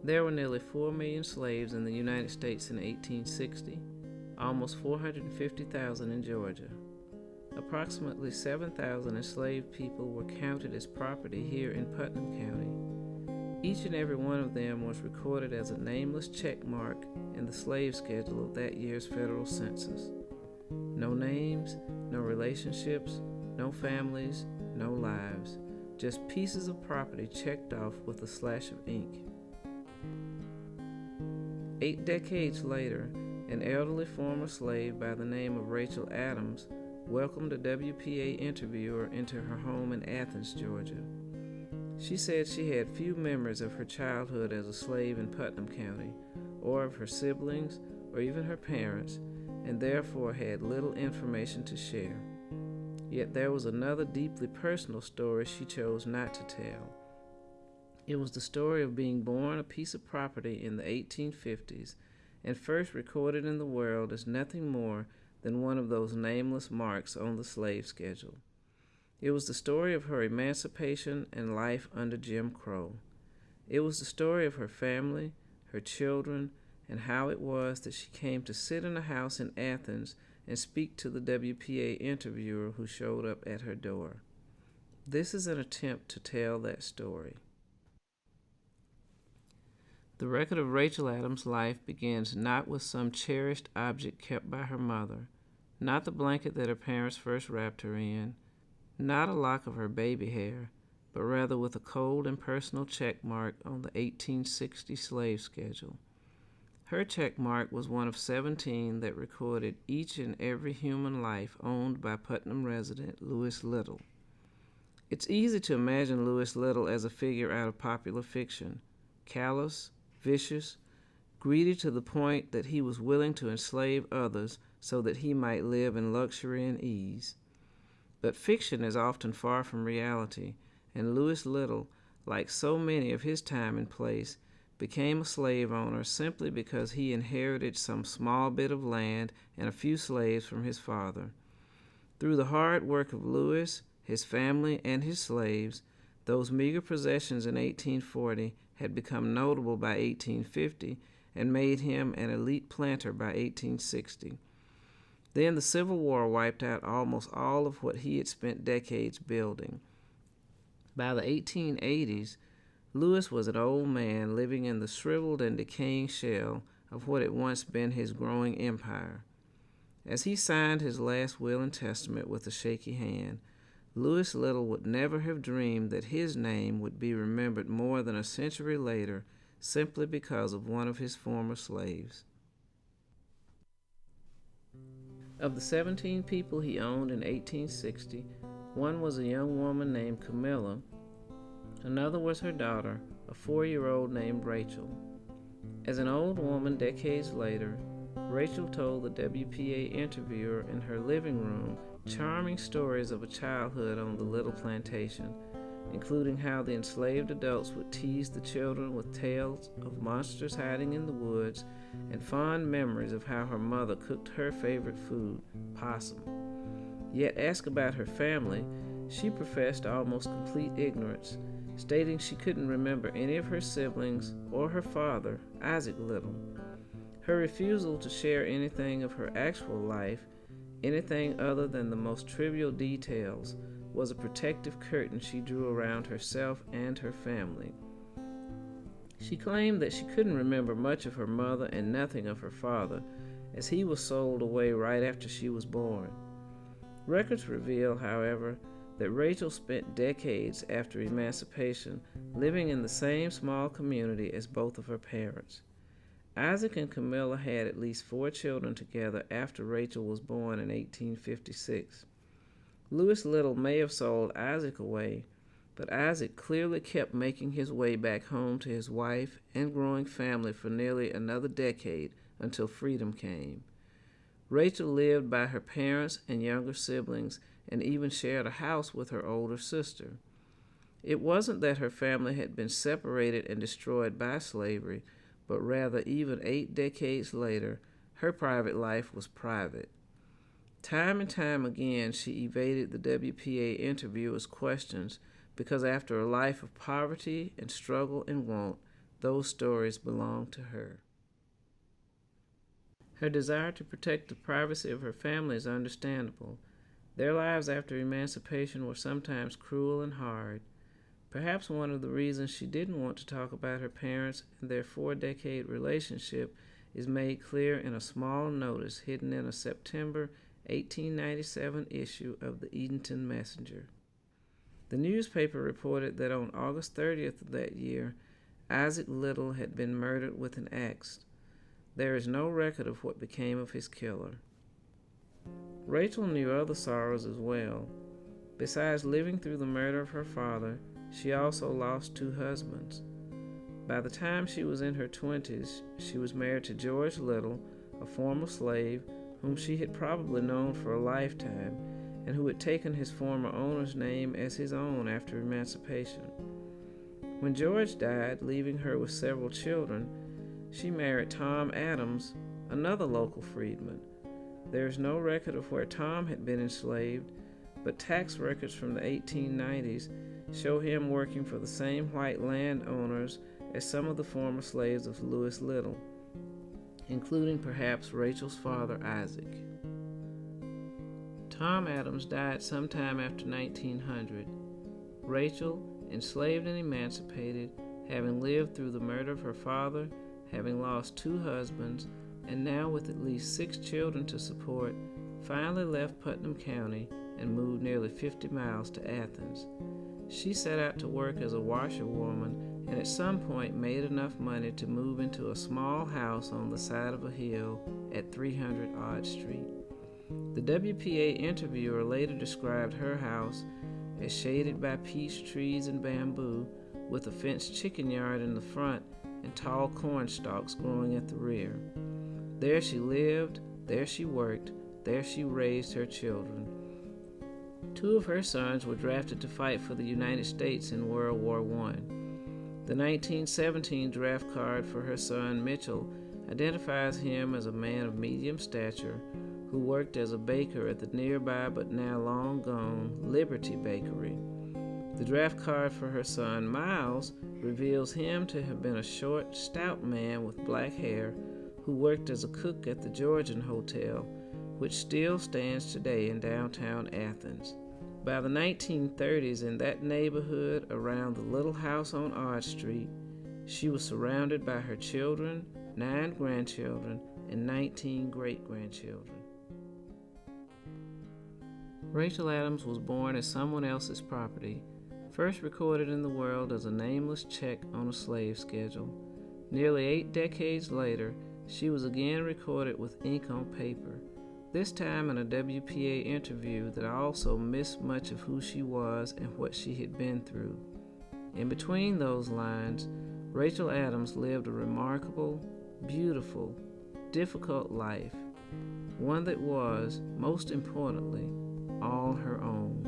There were nearly 4 million slaves in the United States in 1860, almost 450,000 in Georgia. Approximately 7,000 enslaved people were counted as property here in Putnam County. Each and every one of them was recorded as a nameless check mark in the slave schedule of that year's federal census. No names, no relationships, no families, no lives, just pieces of property checked off with a slash of ink. 8 decades later, an elderly former slave by the name of Rachel Adams welcomed a WPA interviewer into her home in Athens, Georgia. She said she had few memories of her childhood as a slave in Putnam County, or of her siblings, or even her parents, and therefore had little information to share. Yet there was another deeply personal story she chose not to tell. It was the story of being born a piece of property in the 1850s and first recorded in the world as nothing more than one of those nameless marks on the slave schedule. It was the story of her emancipation and life under Jim Crow. It was the story of her family, her children, and how it was that she came to sit in a house in Athens and speak to the WPA interviewer who showed up at her door. This is an attempt to tell that story. The record of Rachel Adams' life begins not with some cherished object kept by her mother, not the blanket that her parents first wrapped her in, not a lock of her baby hair, but rather with a cold and personal check mark on the 1860 slave schedule. Her check mark was one of 17 that recorded each and every human life owned by Putnam resident Louis Little. It's easy to imagine Louis Little as a figure out of popular fiction, callous, vicious, greedy to the point that he was willing to enslave others so that he might live in luxury and ease. But fiction is often far from reality, and Louis Little, like so many of his time and place, became a slave owner simply because he inherited some small bit of land and a few slaves from his father. Through the hard work of Louis, his family, and his slaves, those meager possessions in 1840 had become notable by 1850 and made him an elite planter by 1860. Then the Civil War wiped out almost all of what he had spent decades building. By the 1880s, Louis was an old man living in the shriveled and decaying shell of what had once been his growing empire. As he signed his last will and testament with a shaky hand, Louis Little would never have dreamed that his name would be remembered more than a century later simply because of one of his former slaves. Of the 17 people he owned in 1860, one was a young woman named Camilla, another was her daughter, a 4-year-old named Rachel. As an old woman decades later, Rachel told the WPA interviewer in her living room charming stories of a childhood on the little plantation, including how the enslaved adults would tease the children with tales of monsters hiding in the woods and fond memories of how her mother cooked her favorite food, possum. Yet asked about her family, she professed almost complete ignorance, stating she couldn't remember any of her siblings or her father, Isaac Little. Her refusal to share anything of her actual life, anything other than the most trivial details, was a protective curtain she drew around herself and her family. She claimed that she couldn't remember much of her mother and nothing of her father, as he was sold away right after she was born. Records reveal, however, that Rachel spent decades after emancipation living in the same small community as both of her parents. Isaac and Camilla had at least 4 children together after Rachel was born in 1856. Louis Little may have sold Isaac away, but Isaac clearly kept making his way back home to his wife and growing family for nearly another decade until freedom came. Rachel lived by her parents and younger siblings and even shared a house with her older sister. It wasn't that her family had been separated and destroyed by slavery, but rather even 8 decades later, her private life was private. Time and time again, she evaded the WPA interviewer's questions because after a life of poverty and struggle and want, those stories belonged to her. Her desire to protect the privacy of her family is understandable. Their lives after emancipation were sometimes cruel and hard. Perhaps one of the reasons she didn't want to talk about her parents and their 4-decade relationship is made clear in a small notice hidden in a September 1897 issue of the Edenton Messenger. The newspaper reported that on August 30th of that year, Isaac Little had been murdered with an axe. There is no record of what became of his killer. Rachel knew other sorrows as well. Besides living through the murder of her father, she also lost 2 husbands. By the time she was in her 20s, she was married to George Little, a former slave whom she had probably known for a lifetime and who had taken his former owner's name as his own after emancipation. When George died, leaving her with several children, she married Tom Adams, another local freedman. There is no record of where Tom had been enslaved, but tax records from the 1890s show him working for the same white landowners as some of the former slaves of Louis Little, including perhaps Rachel's father, Isaac. Tom Adams died sometime after 1900. Rachel, enslaved and emancipated, having lived through the murder of her father, having lost 2 husbands, and now with at least 6 children to support, finally left Putnam County and moved nearly 50 miles to Athens. She set out to work as a washerwoman and at some point made enough money to move into a small house on the side of a hill at 300 Odd Street. The WPA interviewer later described her house as shaded by peach trees and bamboo, with a fenced chicken yard in the front and tall corn stalks growing at the rear. There she lived, there she worked, there she raised her children. 2 of her sons were drafted to fight for the United States in World War I. The 1917 draft card for her son Mitchell identifies him as a man of medium stature who worked as a baker at the nearby but now long gone Liberty Bakery. The draft card for her son Miles reveals him to have been a short, stout man with black hair who worked as a cook at the Georgian Hotel, which still stands today in downtown Athens. By the 1930s, in that neighborhood around the little house on Odd Street, she was surrounded by her children, 9 grandchildren, and 19 great-grandchildren. Rachel Adams was born as someone else's property, first recorded in the world as a nameless check on a slave schedule. Nearly 8 decades later, she was again recorded with ink on paper, this time in a WPA interview that also missed much of who she was and what she had been through. In between those lines, Rachel Adams lived a remarkable, beautiful, difficult life, one that was, most importantly, all her own.